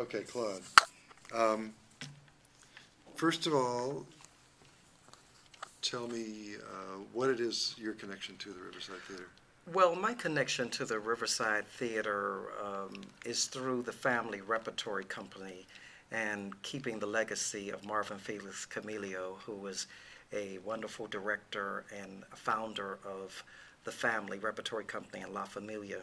Okay, Claude. Um, First of all, tell me what it is your connection to the Riverside Theater. Well, my connection to the Riverside Theatre is through the Family Repertory Company and keeping the legacy of Marvin Felix Camilo, who was a wonderful director and founder of the Family Repertory Company in La Familia,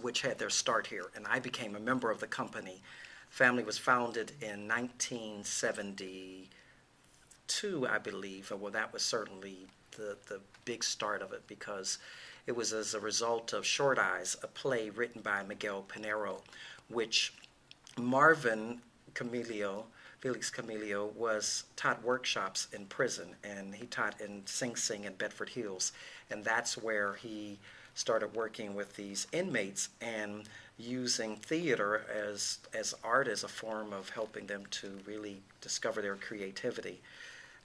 which had their start here. And I became a member of the company. Family was founded in 1972, I believe. Well, that was certainly the big start of it, because it was as a result of Short Eyes, a play written by Miguel Pinero, which Marvin Camilo, Felix Camilo, was taught workshops in prison, and he taught in Sing Sing in Bedford Hills, and that's where he started working with these inmates and using theater as art as a form of helping them to really discover their creativity.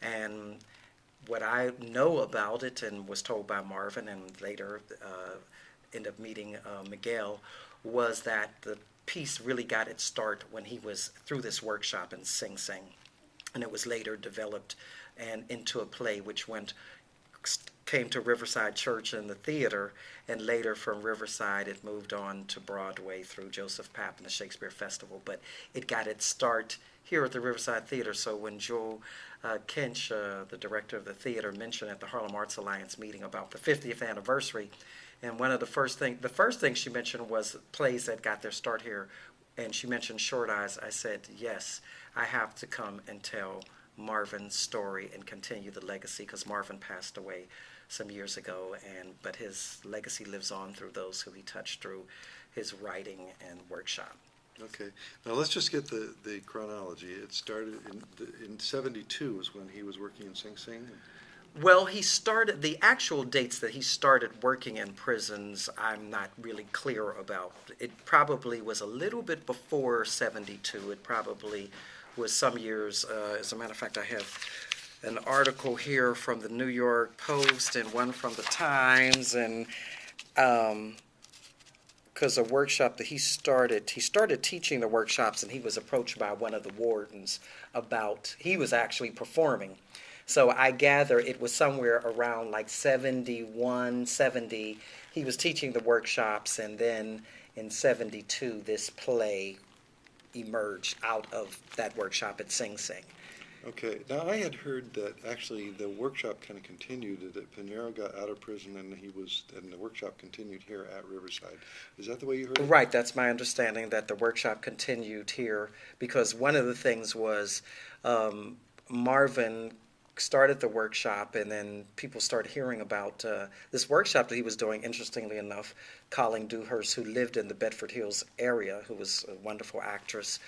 And what I know about it and was told by Marvin and later ended up meeting Miguel was that the piece really got its start when he was through this workshop in Sing Sing. And it was later developed and into a play which came to Riverside Church and the theater, and later from Riverside it moved on to Broadway through Joseph Papp and the Shakespeare Festival. But it got its start here at the Riverside Theater. So when Joe Kinch, the director of the theater, mentioned at the Harlem Arts Alliance meeting about the 50th anniversary, and one of the first thing she mentioned was plays that got their start here, and she mentioned Short Eyes. I said, yes, I have to come and tell Marvin's story and continue the legacy, because Marvin passed away some years ago, but his legacy lives on through those who he touched through his writing and workshop. Okay, now let's just get the chronology. It started in 72 is when he was working in Sing Sing. Well, he started, the actual dates that he started working in prisons, I'm not really clear about. It probably was a little bit before 72. It probably was some years. As a matter of fact, I have an article here from the New York Post and one from the Times, and because a workshop that he started teaching the workshops, and he was approached by one of the wardens about, he was actually performing. So I gather it was somewhere around like 71, 70. He was teaching the workshops, and then in 72, this play emerged out of that workshop at Sing Sing. Okay, now I had heard that actually the workshop kind of continued, that Pinero got out of prison and the workshop continued here at Riverside. Is that the way you heard it? Right, that's my understanding, that the workshop continued here, because one of the things was Marvin started the workshop, and then people started hearing about this workshop that he was doing. Interestingly enough, Colleen Dewhurst, who lived in the Bedford Hills area, who was a wonderful actress,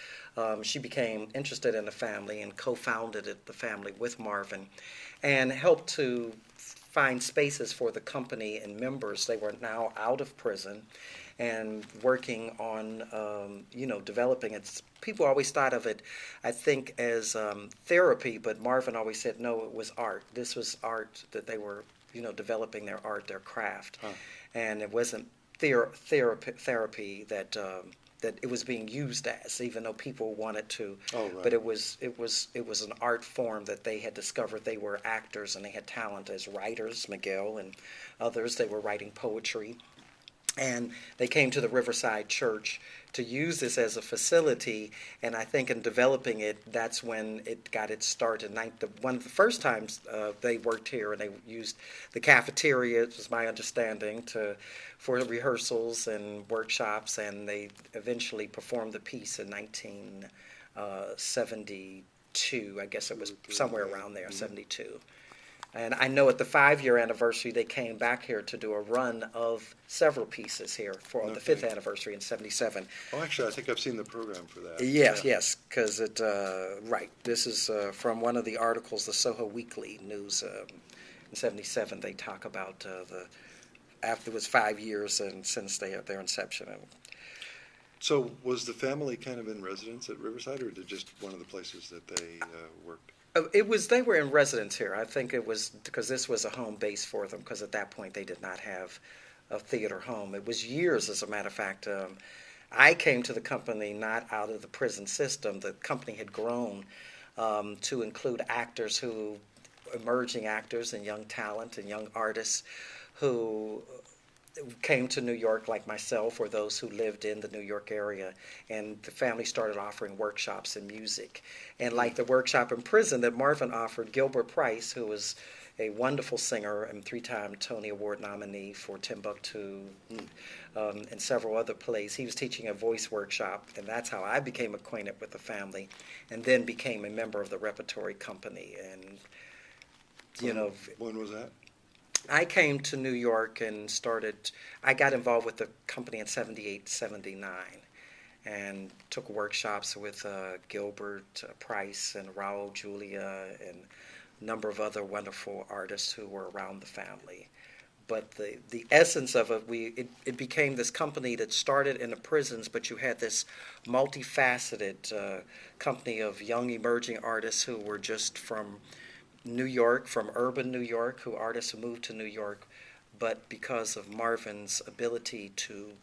she became interested in the family and co-founded the family with Marvin, and helped to find spaces for the company and members. They were now out of prison and working on, developing it. People always thought of it, I think, as therapy, but Marvin always said, no, it was art. This was art, that they were, developing their art, their craft. Huh. And it wasn't therapy that it was being used as, even though people wanted to. Oh, right. But it was an art form that they had discovered. They were actors and they had talent as writers, Miguel and others. They were writing poetry. And they came to the Riverside Church to use this as a facility, and I think in developing it, that's when it got its start. One of the first times they worked here, and they used the cafeteria, was my understanding, for rehearsals and workshops, and they eventually performed the piece in 1972. I guess it was somewhere around there, 72. And I know at the 5-year anniversary, they came back here to do a run of several pieces here for the 5th anniversary in 77. Oh, actually, I think I've seen the program for that. Yes, because right. This is from one of the articles, the Soho Weekly News in 77. They talk about after it was 5 years and since their inception. So was the family kind of in residence at Riverside, or was it just one of the places that they worked? They were in residence here. I think it was because this was a home base for them, because at that point they did not have a theater home. It was years, as a matter of fact. I came to the company not out of the prison system. The company had grown to include actors who, emerging actors and young talent and young artists who came to New York like myself or those who lived in the New York area. And the family started offering workshops in music. And like the workshop in prison that Marvin offered, Gilbert Price, who was a wonderful singer and three-time Tony Award nominee for Timbuktu and several other plays. He was teaching a voice workshop, and that's how I became acquainted with the family, and then became a member of the Repertory Company. And when was that? I came to New York and I got involved with the company in 78, 79, and took workshops with Gilbert Price and Raul Julia and a number of other wonderful artists who were around the family. But the essence of it, it became this company that started in the prisons, but you had this multifaceted company of young emerging artists who were just from New York, from urban New York, artists who moved to New York, but because of Marvin's ability to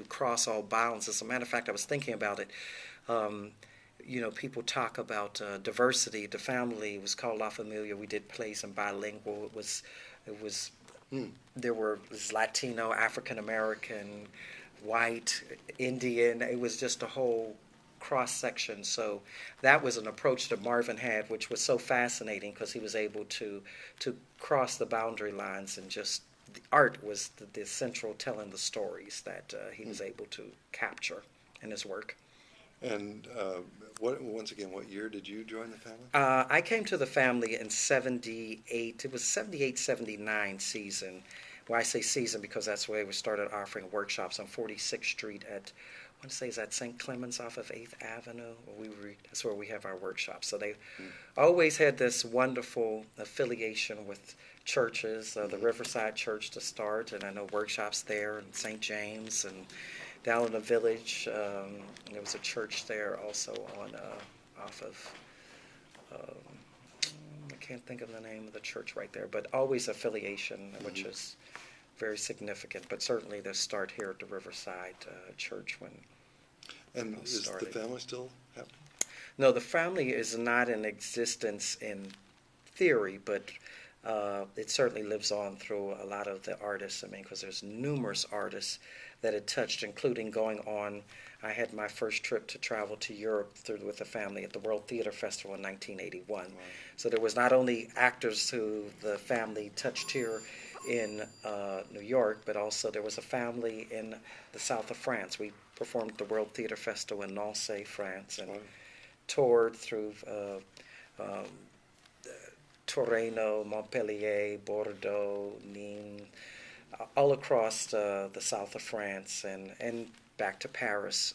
cross all bounds. As a matter of fact, I was thinking about it. People talk about diversity. The family was called La Familia. We did plays in bilingual. There was Latino, African American, white, Indian. It was just a whole cross-section. So that was an approach that Marvin had, which was so fascinating because he was able to cross the boundary lines, and just the art was the central telling the stories that he was able to capture in his work. And once again, what year did you join the family? I came to the family in 78. It was 78, 79 season. Well, I say season because that's where we started offering workshops on 46th Street at, I want to say, is that St. Clements off of 8th Avenue? That's where we have our workshops. So they always had this wonderful affiliation with churches, the Riverside Church to start, and I know workshops there, and St. James, and down in the village, there was a church there also off of, I can't think of the name of the church right there, but always affiliation, which is very significant. But certainly the start here at the Riverside Church when And is started. the family still happening? No, the family is not in existence in theory, but it certainly lives on through a lot of the artists. I mean, because there's numerous artists that it touched, including going on. I had my first trip to travel to Europe with the family at the World Theatre Festival in 1981. Wow. So there was not only actors who the family touched here in New York, but also there was a family in the south of France. We performed at the World Theatre Festival in Nancy, France, and toured through Torino, Montpellier, Bordeaux, Nîmes, all across the south of France, and back to Paris.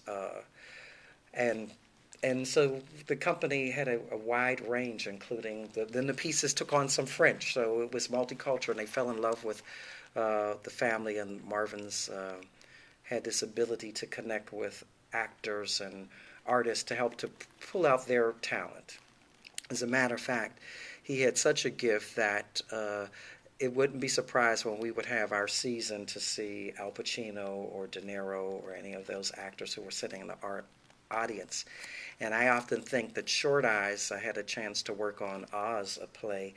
And so the company had a wide range, including then the pieces took on some French, so it was multicultural, and they fell in love with the family, and Marvin's had this ability to connect with actors and artists to help to pull out their talent. As a matter of fact, he had such a gift that it wouldn't be surprised when we would have our season to see Al Pacino or De Niro or any of those actors who were sitting in the audience. And I often think that Short Eyes, I had a chance to work on Oz, a play,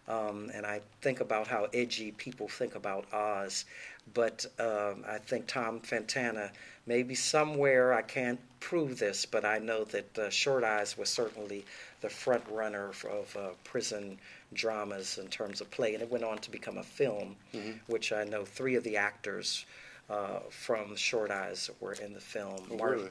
and I think about how edgy people think about Oz. But I think Tom Fontana, maybe somewhere, I can't prove this, but I know that Short Eyes was certainly the front runner of prison dramas in terms of play. And it went on to become a film, which I know 3 of the actors from Short Eyes were in the film. Oh, really?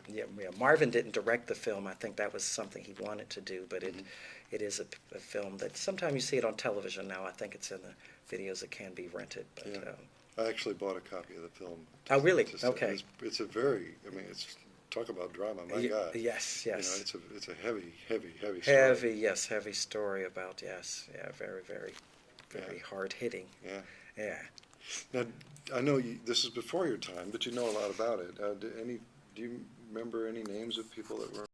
Marvin didn't direct the film. I think that was something he wanted to do, but it is a film that sometimes you see it on television now. I think it's in the videos that can be rented. But, I actually bought a copy of the film. Oh, really? Okay. It's a very, it's talk about drama, my God. Yes. It's a heavy story. Heavy story about, very, very, very hard hitting. Yeah. Now, I know this is before your time, but you know a lot about it. Do you remember any names of people that were